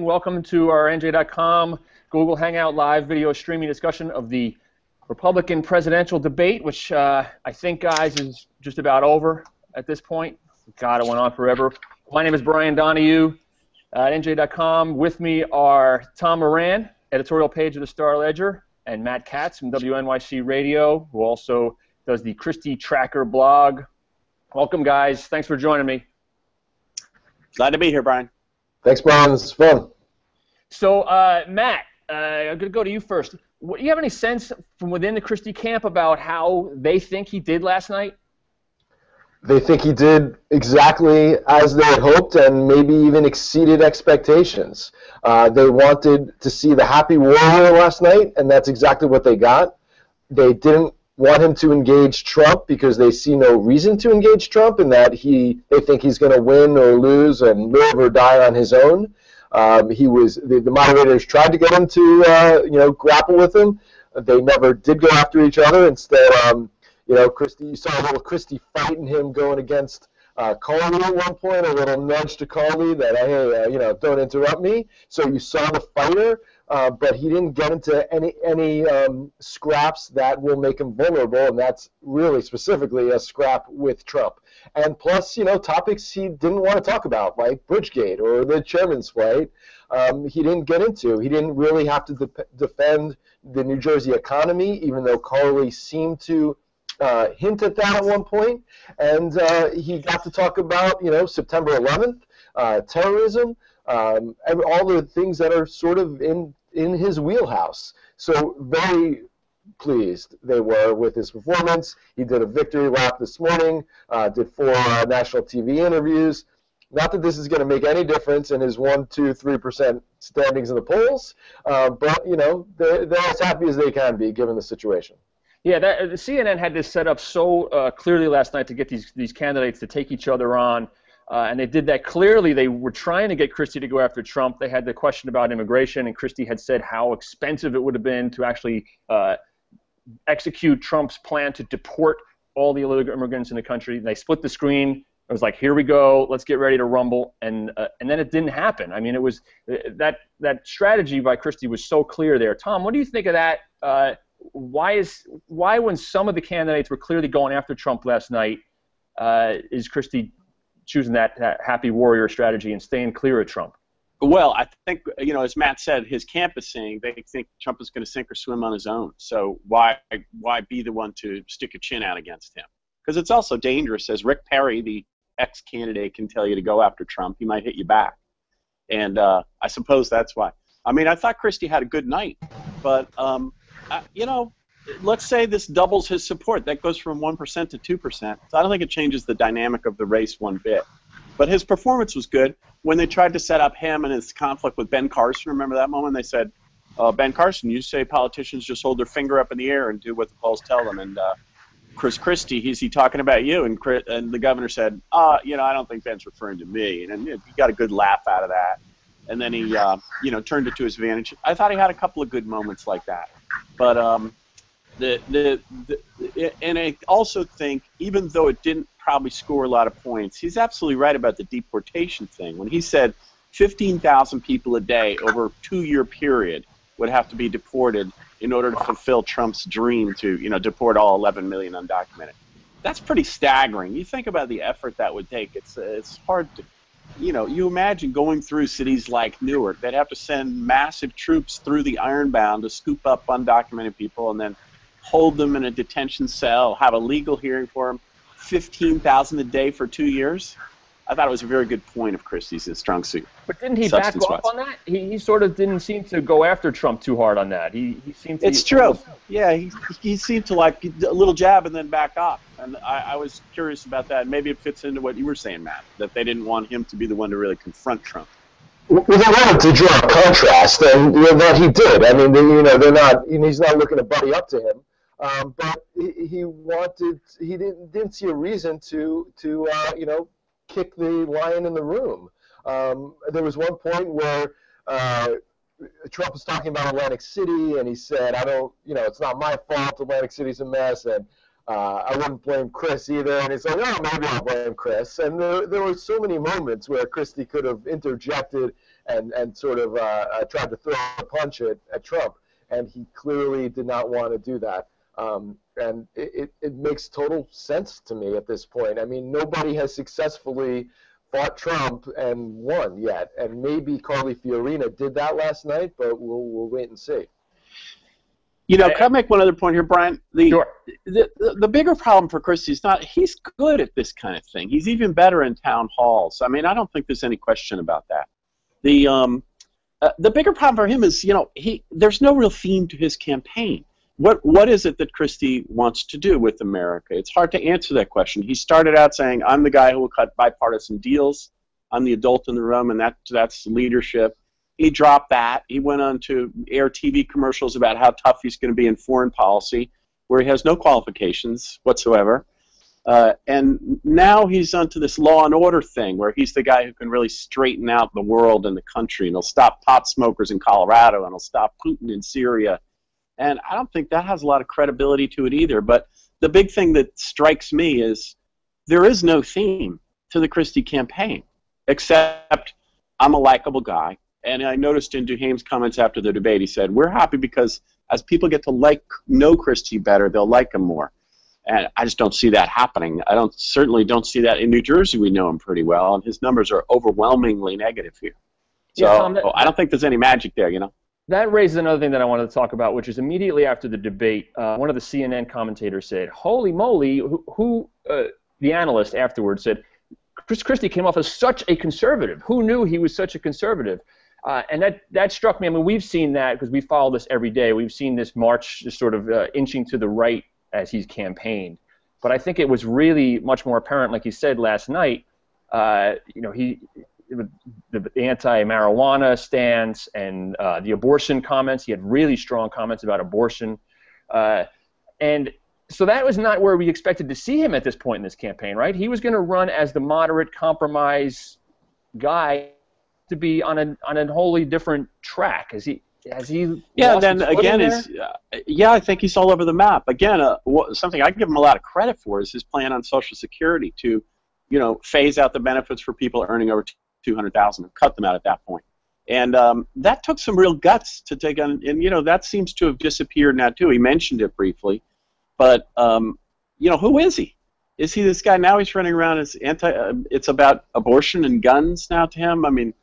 Welcome to our NJ.com Google Hangout live video streaming discussion of the Republican presidential debate, which I think, guys, is just about over at this point. God, it went on forever. My name is Brian Donhue at NJ.com. With me are Tom Moran, editorial page of the Star-Ledger, and Matt Katz from WNYC Radio, who also does the Christie Tracker blog. Welcome, guys. Thanks for joining me. Glad to be here, Brian. Thanks, Brian. This is fun. So, Matt, I'm going to go to you first. Do you have any sense from within the Christie camp about how they think he did last night? They think he did exactly as they had hoped and maybe even exceeded expectations. They wanted to see the happy warrior last night, and that's exactly what they got. They didn't want him to engage Trump because they see no reason to engage Trump, in that they think he's going to win or lose and live or die on his own. The moderators tried to get him to grapple with him. They never did go after each other. Instead, Christie, you saw a little Christie fighting him going against Carly at one point, a little nudge to Carly that, hey, don't interrupt me. So you saw the fighter, but he didn't get into any scraps that will make him vulnerable, and that's really specifically a scrap with Trump. And plus, topics he didn't want to talk about, like Bridgegate or the chairman's flight, he didn't get into. He didn't really have to defend the New Jersey economy, even though Carly seemed to hint at that at one point, and he got to talk about September 11th, terrorism, and all the things that are sort of in his wheelhouse. So very pleased they were with his performance. He did a victory lap this morning, did 4 national TV interviews. Not that this is going to make any difference in his 1%, 2%, 3% standings in the polls, but they're as happy as they can be given the situation. Yeah, the CNN had this set up so clearly last night to get these candidates to take each other on, and they did that clearly. They were trying to get Christie to go after Trump. They had the question about immigration, and Christie had said how expensive it would have been to actually execute Trump's plan to deport all the illegal immigrants in the country. And they split the screen. It was like, here we go, let's get ready to rumble, and then it didn't happen. I mean, it was that strategy by Christie was so clear there. Tom, what do you think of that? Why when some of the candidates were clearly going after Trump last night, is Christie choosing that happy warrior strategy and staying clear of Trump? Well, I think, as Matt said, his camp is saying they think Trump is going to sink or swim on his own. So why be the one to stick your chin out against him? Because it's also dangerous, as Rick Perry, the ex-candidate, can tell you to go after Trump. He might hit you back. And I suppose that's why. I mean, I thought Christie had a good night, but let's say this doubles his support. That goes from 1% to 2%. So I don't think it changes the dynamic of the race one bit. But his performance was good. When they tried to set up him and his conflict with Ben Carson, remember that moment? They said, Ben Carson, you say politicians just hold their finger up in the air and do what the polls tell them. And Chris-Christie, is he talking about you? And the governor said, I don't think Ben's referring to me. And he got a good laugh out of that. And then he, turned it to his advantage. I thought he had a couple of good moments like that. But and I also think, even though it didn't probably score a lot of points, he's absolutely right about the deportation thing. When he said 15,000 people a day over a 2-year period would have to be deported in order to fulfill Trump's dream to, deport all 11 million undocumented. That's pretty staggering. You think about the effort that would take. It's hard to, you imagine going through cities like Newark. They'd have to send massive troops through the Ironbound to scoop up undocumented people and then hold them in a detention cell, have a legal hearing for them, 15,000 a day for 2 years. I thought it was a very good point of Christie's strong suit. But didn't he back off on that? He sort of didn't seem to go after Trump too hard on that. He seemed to. It's true. Yeah, he seemed to like a little jab and then back off. And I was curious about that. Maybe it fits into what you were saying, Matt, that they didn't want him to be the one to really confront Trump. Well, they wanted to draw a contrast, and that he did. I mean, they're not. He's not looking to buddy up to him. But he didn't see a reason to kick the lion in the room. There was one point where Trump was talking about Atlantic City, and he said, it's not my fault, Atlantic City's a mess, and I wouldn't blame Chris either. And it's like, oh, maybe I'll blame Chris. And there were so many moments where Christie could have interjected and sort of tried to throw a punch at Trump. And he clearly did not want to do that. And it makes total sense to me at this point. I mean, nobody has successfully fought Trump and won yet. And maybe Carly Fiorina did that last night, but we'll wait and see. You know, can I make one other point here, Brian? Sure. The bigger problem for Christie is not, he's good at this kind of thing. He's even better in town halls. I mean, I don't think there's any question about that. The bigger problem for him is, you know, there's no real theme to his campaign. What is it that Christie wants to do with America? It's hard to answer that question. He started out saying, I'm the guy who will cut bipartisan deals. I'm the adult in the room, and that's leadership. He dropped that. He went on to air TV commercials about how tough he's going to be in foreign policy, where he has no qualifications whatsoever. And now he's onto this law and order thing, where he's the guy who can really straighten out the world and the country, and he'll stop pot smokers in Colorado, and he'll stop Putin in Syria. And I don't think that has a lot of credibility to it either. But the big thing that strikes me is there is no theme to the Christie campaign, except I'm a likable guy. And I noticed in Duhaime's comments after the debate, he said, we're happy because as people get to know Christie better, they'll like him more. And I just don't see that happening. I certainly don't see that. In New Jersey, we know him pretty well, and his numbers are overwhelmingly negative here. So yeah, Tom, I don't think there's any magic there, you know. That raises another thing that I wanted to talk about, which is immediately after the debate, one of the CNN commentators said, holy moly, the analyst afterwards said, Christie came off as such a conservative. Who knew he was such a conservative? And that struck me. I mean, we've seen that because we follow this every day. We've seen this march just sort of inching to the right as he's campaigned. But I think it was really much more apparent, like he said last night, you know, the anti-marijuana stance and the abortion comments. He had really strong comments about abortion. And so that was not where we expected to see him at this point in this campaign, right? He was going to run as the moderate compromise guy to be on a wholly different track. Has he yeah, then again, yeah, I think he's all over the map. Again, something I give him a lot of credit for is his plan on Social Security to, you know, phase out the benefits for people earning over $200,000 and cut them out at that point. And that took some real guts to take on, and you know, that seems to have disappeared now too. He mentioned it briefly, but you know, who is he? Is he this guy now? He's running around as it's about abortion and guns now to him. I mean,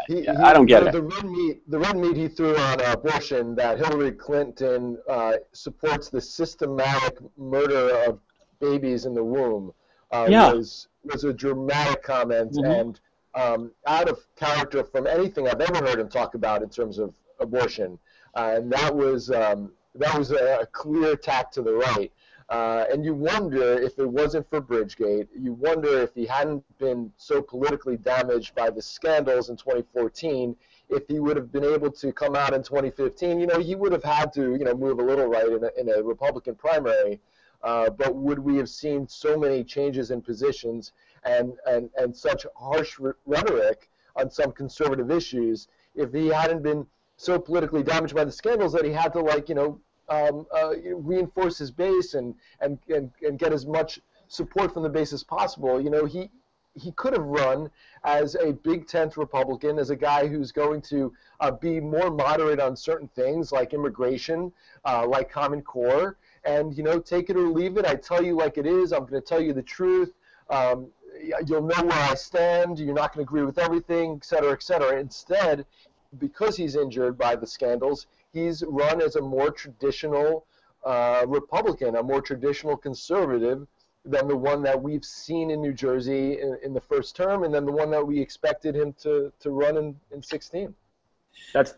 I don't get it. The red meat he threw on abortion, that Hillary Clinton supports the systematic murder of babies in the womb, was a dramatic comment and out of character from anything I've ever heard him talk about in terms of abortion. And that was a clear attack to the right. And you wonder if it wasn't for Bridgegate, you wonder if he hadn't been so politically damaged by the scandals in 2014, if he would have been able to come out in 2015. You know, he would have had to, you know, move a little right in a Republican primary. But would we have seen so many changes in positions and such harsh rhetoric on some conservative issues if he hadn't been so politically damaged by the scandals that he had to, like, you know, reinforce his base and get as much support from the base as possible? You know, he could have run as a big tent Republican, as a guy who's going to be more moderate on certain things like immigration, like Common Core, and, you know, take it or leave it. I tell you like it is. I'm going to tell you the truth. You'll know where I stand. You're not going to agree with everything, et cetera, et cetera. Instead, because he's injured by the scandals, he's run as a more traditional Republican, a more traditional conservative than the one that we've seen in New Jersey in the first term, and then the one that we expected him to run in 16.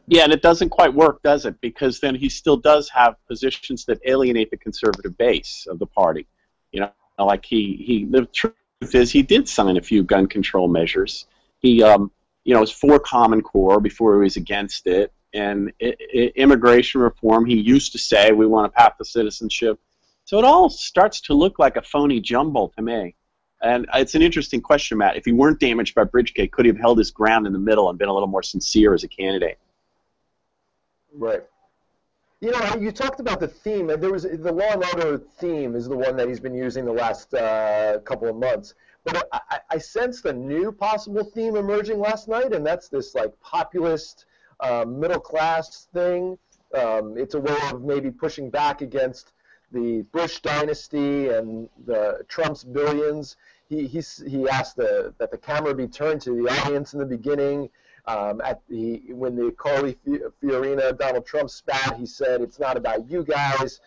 Yeah, and it doesn't quite work, does it? Because then he still does have positions that alienate the conservative base of the party. You know, like the truth is he did sign a few gun control measures. He, you know, was for Common Core before he was against it. And immigration reform, he used to say, we want a path to citizenship. So it all starts to look like a phony jumble to me. And it's an interesting question, Matt. If he weren't damaged by Bridgegate, could he have held his ground in the middle and been a little more sincere as a candidate? Right. You know, you talked about the theme, and there was the law and order theme is the one that he's been using the last couple of months. But I sensed a new possible theme emerging last night, and that's this like populist middle class thing. It's a way of maybe pushing back against the Bush dynasty and the Trump's billions. He asked that the camera be turned to the audience in the beginning. When the Carly Fiorina Donald Trump spat, he said it's not about you guys,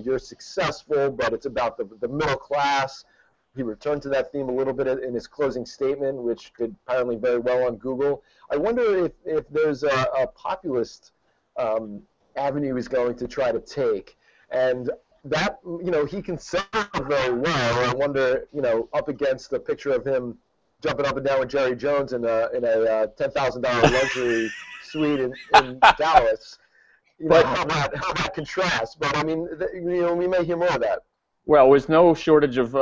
you're successful, but it's about the middle class. He returned to that theme a little bit in his closing statement, which did apparently very well on Google. I wonder if there's a populist avenue he's going to try to take, and that, you know, he can sell very well. I wonder, you know, up against a picture of him jumping up and down with Jerry Jones in a $10,000 luxury suite in Dallas. You know, how that contrasts. But I mean, you know, we may hear more of that. Well, there's no shortage of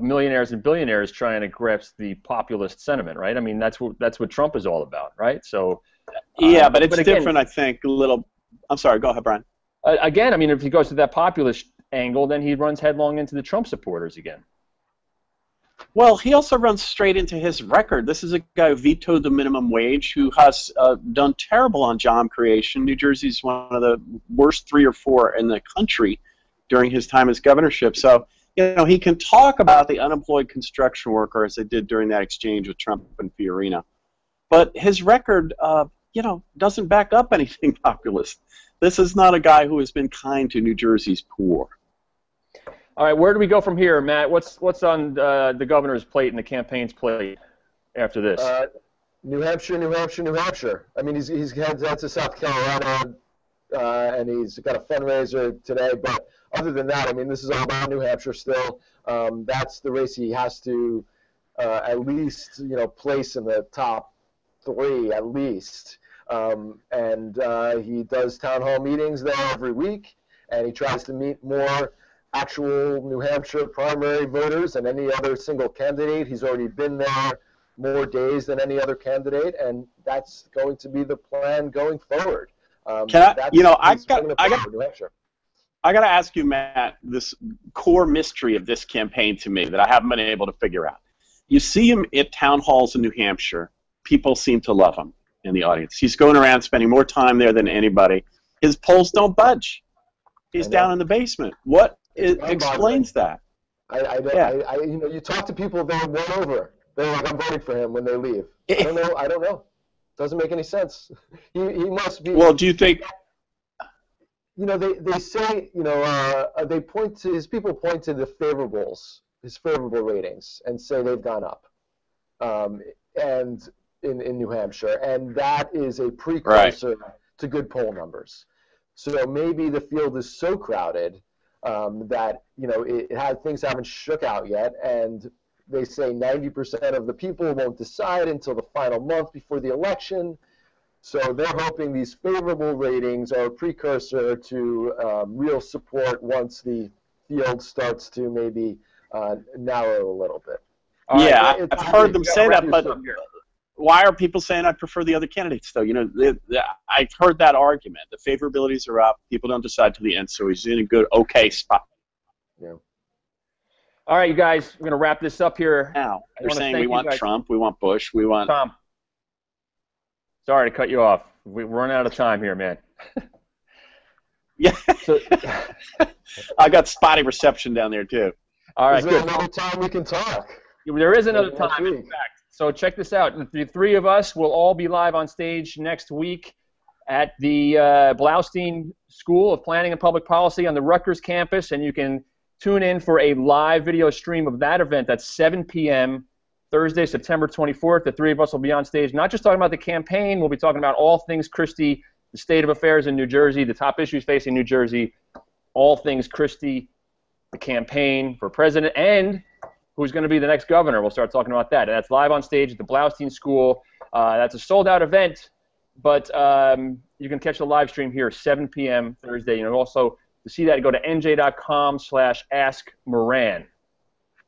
millionaires and billionaires trying to grasp the populist sentiment, right? I mean, that's what Trump is all about, right? So yeah, but it's different, I think. A little. I'm sorry. Go ahead, Brian. Again, I mean, if he goes to that populist angle, then he runs headlong into the Trump supporters again. Well, he also runs straight into his record. This is a guy who vetoed the minimum wage, who has done terrible on job creation. New Jersey's one of the worst 3 or 4 in the country during his time as governorship. So, you know, he can talk about the unemployed construction worker, as they did during that exchange with Trump and Fiorina. But his record, you know, doesn't back up anything populist. This is not a guy who has been kind to New Jersey's poor. All right, where do we go from here, Matt? What's on the governor's plate and the campaign's plate after this? New Hampshire, New Hampshire, New Hampshire. I mean, he's heads out to South Carolina, and he's got a fundraiser today. But other than that, I mean, this is all about New Hampshire still. That's the race he has to at least, you know, place in the top 3 at least. And he does town hall meetings there every week, and he tries to meet more actual New Hampshire primary voters than any other single candidate. He's already been there more days than any other candidate, and that's going to be the plan going forward. I got to ask you, Matt, this core mystery of this campaign to me that I haven't been able to figure out. You see him at town halls in New Hampshire. People seem to love him in the audience. He's going around spending more time there than anybody. His polls don't budge. He's down in the basement. What explains that? You know, you talk to people, they're won over. They're like, I'm voting for him when they leave. I don't know. Doesn't make any sense. He must be. Well, do you think? You know, they say, you know, they point to his people point to the favorables, his favorable ratings, and say they've gone up, and in New Hampshire, and that is a precursor to good poll numbers. So maybe the field is so crowded that, you know, things haven't shook out yet, and they say 90% of the people won't decide until the final month before the election. So they're hoping these favorable ratings are a precursor to real support once the field starts to maybe narrow a little bit. Yeah, I've heard them say that, but why are people saying I prefer the other candidates, though? You know, I've heard that argument. The favorabilities are up. People don't decide to the end, so he's in a good, okay spot. Yeah. All right, you guys, we're going to wrap this up here. Now, they're saying we want Trump, we want Bush, we want... Tom, sorry to cut you off. We're running out of time here, man. Yeah. So, I got spotty reception down there, too. All right, is there another time we can talk? There is another time, in fact. So check this out. The 3 of us will all be live on stage next week at the Blaustein School of Planning and Public Policy on the Rutgers campus, and you can tune in for a live video stream of that event. That's 7 p.m. Thursday, September 24th. The 3 of us will be on stage, not just talking about the campaign. We'll be talking about all things Christie, the state of affairs in New Jersey, the top issues facing New Jersey, all things Christie, the campaign for president, and who's going to be the next governor. We'll start talking about that. And that's live on stage at the Blaustein School. That's a sold-out event, but you can catch the live stream here 7 p.m. Thursday. You know, also, to see that, go to NJ.com/askmoran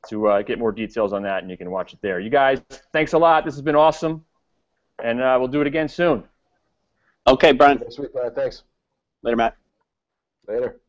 to get more details on that, and you can watch it there. You guys, thanks a lot. This has been awesome, and we'll do it again soon. Okay, Brian. Sweet, Brian. Thanks. Later, Matt. Later.